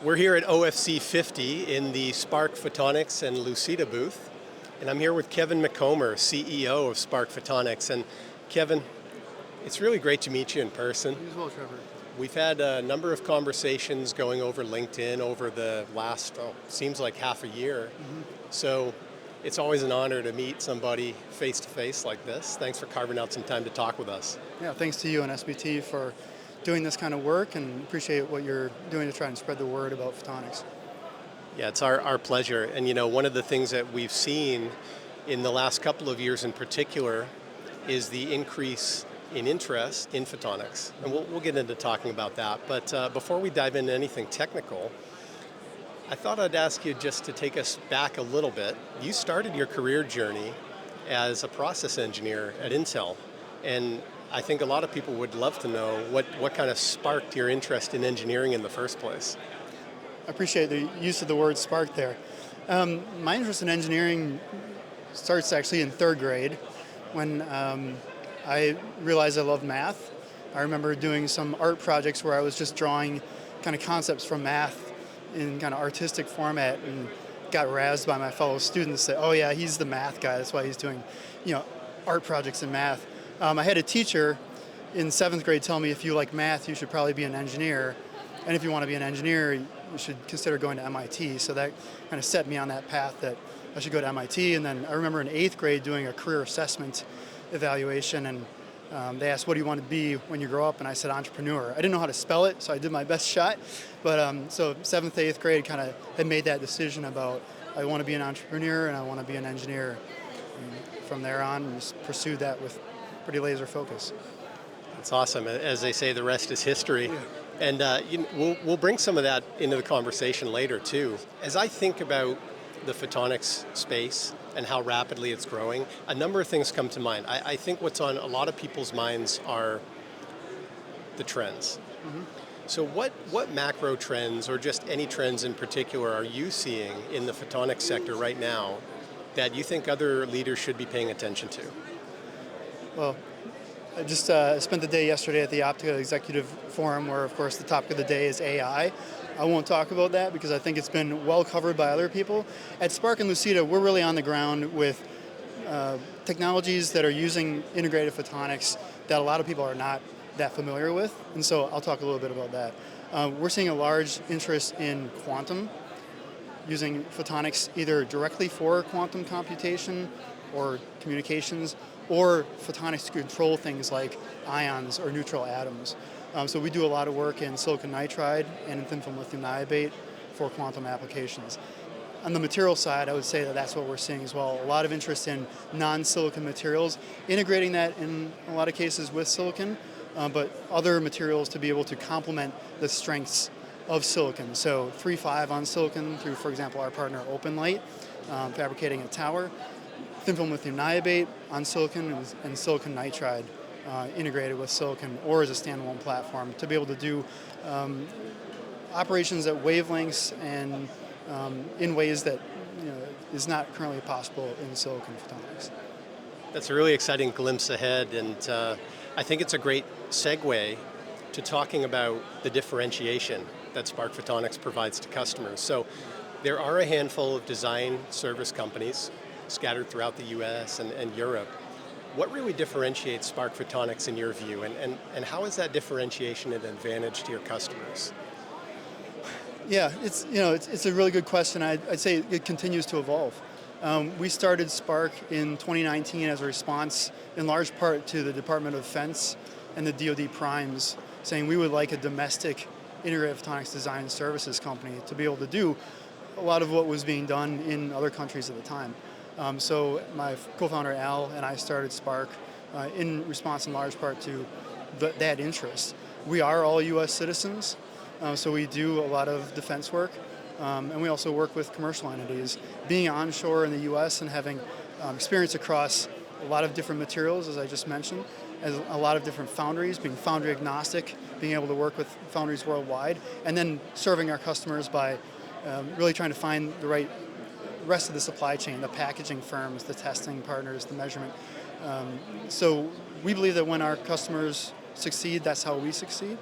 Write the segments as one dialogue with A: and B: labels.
A: We're here at OFC50 in the Spark Photonics and Lucida booth, and I'm here with Kevin McComber, CEO of Spark Photonics. And Kevin, it's really great to meet you in person.
B: You as well, Trevor.
A: We've had a number of conversations going over LinkedIn over the last, seems like half a year. So it's always an honor to meet somebody face to face like this. Thanks for carving out some time to talk with us.
B: Yeah, thanks to you and SBT for doing this kind of work, and appreciate what you're doing to try and spread the word about photonics.
A: Yeah, it's our pleasure. And you know, one of the things that we've seen in the last couple of years in particular is the increase in interest in photonics. And we'll get into talking about that. But before we dive into anything technical, I thought I'd ask you just to take us back a little bit. You started your career journey as a process engineer at Intel. And I think a lot of people would love to know what kind of sparked your interest in engineering in the first place.
B: I appreciate the use of the word spark there. My interest in engineering starts actually in third grade when I realized I loved math. I remember doing some art projects where I was just drawing kind of concepts from math in kind of artistic format, and got razzed by my fellow students that, oh yeah, he's the math guy, that's why he's doing, art projects in math. I had a teacher in 7th grade tell me, if you like math, you should probably be an engineer. And if you want to be an engineer, you should consider going to MIT. So that kind of set me on that path that I should go to MIT. And then I remember in 8th grade doing a career assessment evaluation, and they asked, what do you want to be when you grow up? And I said entrepreneur. I didn't know how to spell it, so I did my best shot. But so 7th, 8th grade kind of had made that decision about, I want to be an entrepreneur and I want to be an engineer. And from there on, just pursued that with pretty laser focus.
A: That's awesome. As they say, the rest is history.
B: Yeah.
A: And we'll bring some of that into the conversation later too. As I think about the photonics space and how rapidly it's growing, a number of things come to mind. I think what's on a lot of people's minds are the trends. So what macro trends, or just any trends in particular, are you seeing in the photonics sector right now that you think other leaders should be paying attention to?
B: Well, I just spent the day yesterday at the Optica Executive Forum, where of course the topic of the day is AI. I won't talk about that because I think it's been well covered by other people. At Spark and Lucida, we're really on the ground with technologies that are using integrated photonics that a lot of people are not that familiar with, and so I'll talk a little bit about that. We're seeing a large interest in quantum, using photonics either directly for quantum computation or communications, or photonics to control things like ions or neutral atoms. So we do a lot of work in silicon nitride and in thin film lithium niobate for quantum applications. On the material side, I would say that that's what we're seeing as well. A lot of interest in non-silicon materials, integrating that in a lot of cases with silicon, but other materials to be able to complement the strengths of silicon. So 3.5 on silicon through, for example, our partner OpenLight, fabricating a tower. Thin film lithium niobate on silicon and silicon nitride integrated with silicon or as a standalone platform to be able to do operations at wavelengths and in ways that is not currently possible in silicon photonics.
A: That's a really exciting glimpse ahead, and I think it's a great segue to talking about the differentiation that Spark Photonics provides to customers. So there are a handful of design service companies scattered throughout the US and Europe. What really differentiates Spark Photonics in your view, and how is that differentiation an advantage to your customers?
B: Yeah, it's a really good question. I'd say it continues to evolve. We started Spark in 2019 as a response in large part to the Department of Defense and the DoD primes saying we would like a domestic integrated photonics design services company to be able to do a lot of what was being done in other countries at the time. So my co-founder Al and I started Spark in response in large part to that interest. We are all US citizens, so we do a lot of defense work, and we also work with commercial entities. Being onshore in the US and having experience across a lot of different materials, as I just mentioned, as a lot of different foundries, being foundry agnostic, being able to work with foundries worldwide, and then serving our customers by really trying to find the right rest of the supply chain, the packaging firms, the testing partners, the measurement. So we believe that when our customers succeed, that's how we succeed.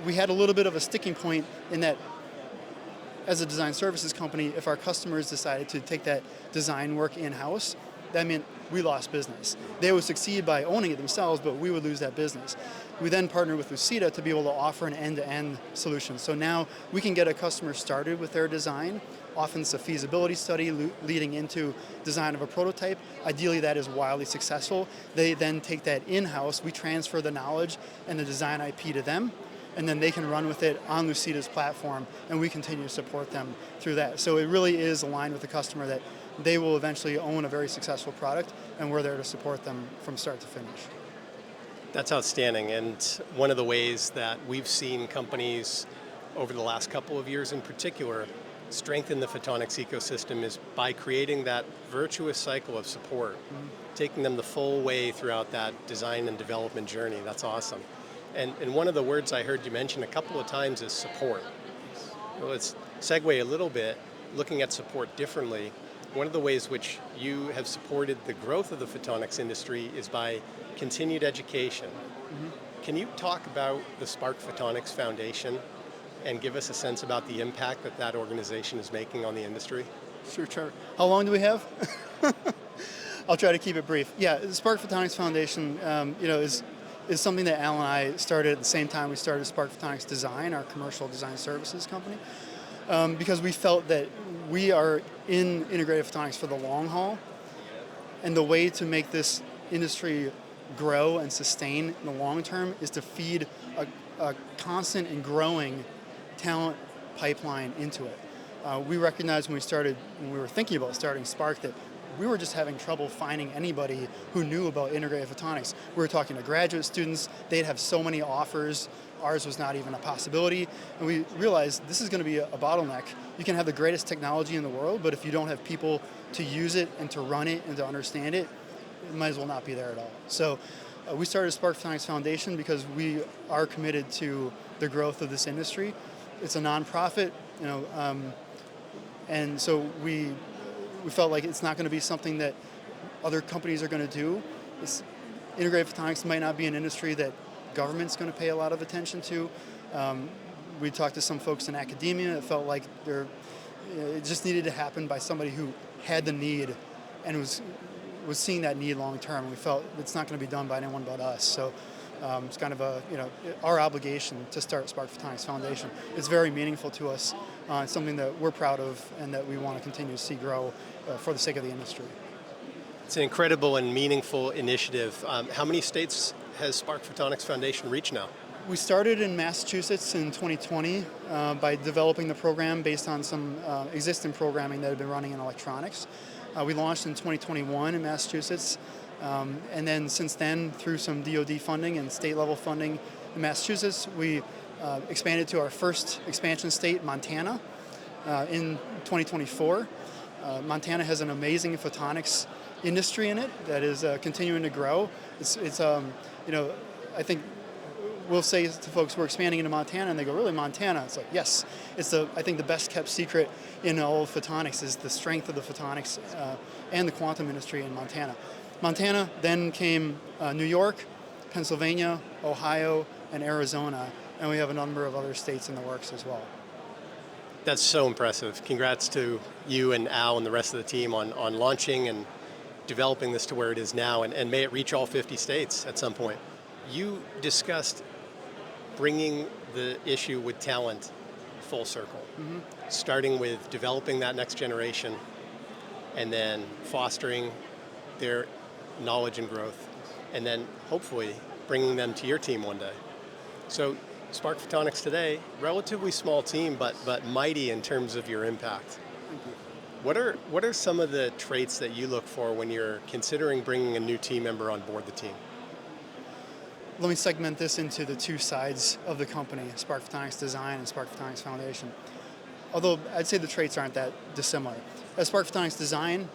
B: We had a little bit of a sticking point in that as a design services company, if our customers decided to take that design work in-house, that meant we lost business. They would succeed by owning it themselves, but we would lose that business. We then partnered with Lucida to be able to offer an end-to-end solution. So now we can get a customer started with their design. Often it's a feasibility study leading into design of a prototype. Ideally that is wildly successful. They then take that in-house, we transfer the knowledge and the design IP to them, and then they can run with it on Lucida's platform, and we continue to support them through that. So it really is aligned with the customer that they will eventually own a very successful product, and we're there to support them from start to finish.
A: That's outstanding, and one of the ways that we've seen companies over the last couple of years in particular strengthen the photonics ecosystem is by creating that virtuous cycle of support, taking them the full way throughout that design and development journey. That's awesome. And one of the words I heard you mention a couple of times is support. Well, let's segue a little bit, looking at support differently. One of the ways which you have supported the growth of the photonics industry is by continued education. Can you talk about the Spark Photonics Foundation and give us a sense about the impact that that organization is making on the industry?
B: Sure, Trevor. How long do we have? I'll try to keep it brief. Yeah, the Spark Photonics Foundation is something that Al and I started at the same time we started Spark Photonics Design, our commercial design services company, because we felt that we are in integrated photonics for the long haul, and the way to make this industry grow and sustain in the long term is to feed a constant and growing talent pipeline into it. We recognized when we were thinking about starting Spark that we were just having trouble finding anybody who knew about integrated photonics. We were talking to graduate students, they'd have so many offers, ours was not even a possibility, and we realized this is going to be a bottleneck. You can have the greatest technology in the world, but if you don't have people to use it and to run it and to understand it, it might as well not be there at all. So we started Spark Photonics Foundation because we are committed to the growth of this industry. It's a nonprofit, and so we felt like it's not going to be something that other companies are going to do. Integrated photonics might not be an industry that government's going to pay a lot of attention to. We talked to some folks in academia. It felt like it just needed to happen by somebody who had the need and was seeing that need long term. And we felt it's not going to be done by anyone but us. So it's kind of our obligation to start Spark Photonics Foundation. It's very meaningful to us. It's something that we're proud of and that we want to continue to see grow for the sake of the industry.
A: It's an incredible and meaningful initiative. How many states has Spark Photonics Foundation reached now?
B: We started in Massachusetts in 2020 by developing the program based on some existing programming that had been running in electronics. We launched in 2021 in Massachusetts, and then since then, through some DoD funding and state level funding in Massachusetts, we expanded to our first expansion state, Montana, in 2024. Montana has an amazing photonics industry in it that is continuing to grow. I think we'll say to folks we're expanding into Montana, and they go, "Really, Montana?" It's like, yes. I think the best kept secret in all of photonics is the strength of the photonics and the quantum industry in Montana. Montana, then came New York, Pennsylvania, Ohio, and Arizona, and we have a number of other states in the works as well.
A: That's so impressive. Congrats to you and Al and the rest of the team on launching and developing this to where it is now, and may it reach all 50 states at some point. You discussed bringing the issue with talent full circle, starting with developing that next generation and then fostering their knowledge and growth, and then hopefully bringing them to your team one day. So Spark Photonics today, relatively small team, but mighty in terms of your impact.
B: Thank you.
A: What are some of the traits that you look for when you're considering bringing a new team member on board the team?
B: Let me segment this into the two sides of the company, Spark Photonics Design and Spark Photonics Foundation. Although I'd say the traits aren't that dissimilar. At Spark Photonics Design,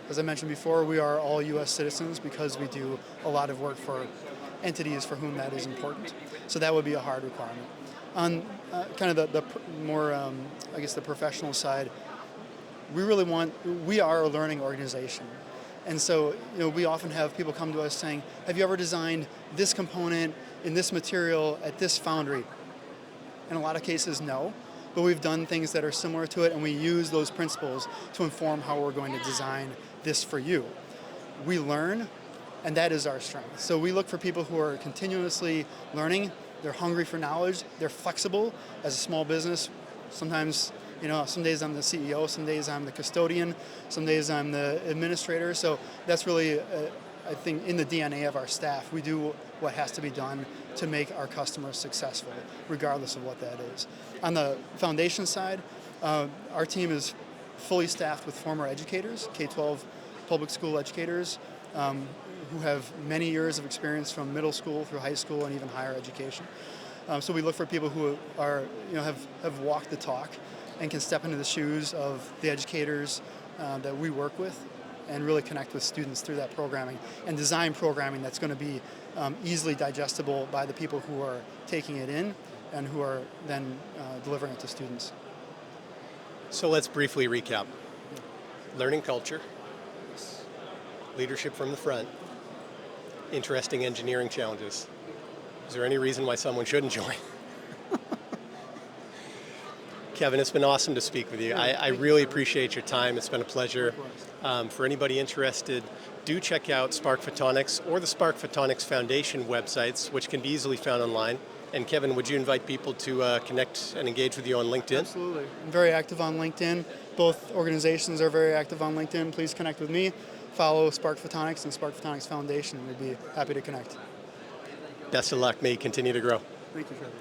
B: as I mentioned before, we are all U.S. citizens because we do a lot of work for entities for whom that is important. So that would be a hard requirement. On kind of the more, the professional side, we are a learning organization. And so, we often have people come to us saying, have you ever designed this component in this material at this foundry? In a lot of cases, no. but we've done things that are similar to it, and we use those principles to inform how we're going to design this for you. We learn, and that is our strength. So we look for people who are continuously learning. They're hungry for knowledge. They're flexible. As a small business, sometimes, some days I'm the CEO, some days I'm the custodian, some days I'm the administrator. So that's really, I think, in the DNA of our staff. We do what has to be done to make our customers successful, regardless of what that is. On the foundation side, our team is fully staffed with former educators, K-12 public school educators, who have many years of experience from middle school through high school and even higher education. So we look for people who are, have walked the talk and can step into the shoes of the educators that we work with and really connect with students through that programming and design programming that's going to be easily digestible by the people who are taking it in and who are then delivering it to students.
A: So let's briefly recap. Learning culture, leadership from the front, interesting engineering challenges. Is there any reason why someone shouldn't join? Kevin, it's been awesome to speak with you. I really appreciate your time. It's been a pleasure. For anybody interested, do check out Spark Photonics or the Spark Photonics Foundation websites, which can be easily found online. And Kevin, would you invite people to connect and engage with you on LinkedIn?
B: Absolutely. I'm very active on LinkedIn. Both organizations are very active on LinkedIn. Please connect with me. Follow Spark Photonics and Spark Photonics Foundation. We'd be happy to connect.
A: Best of luck. May you continue to grow.
B: Thank you, Trevor.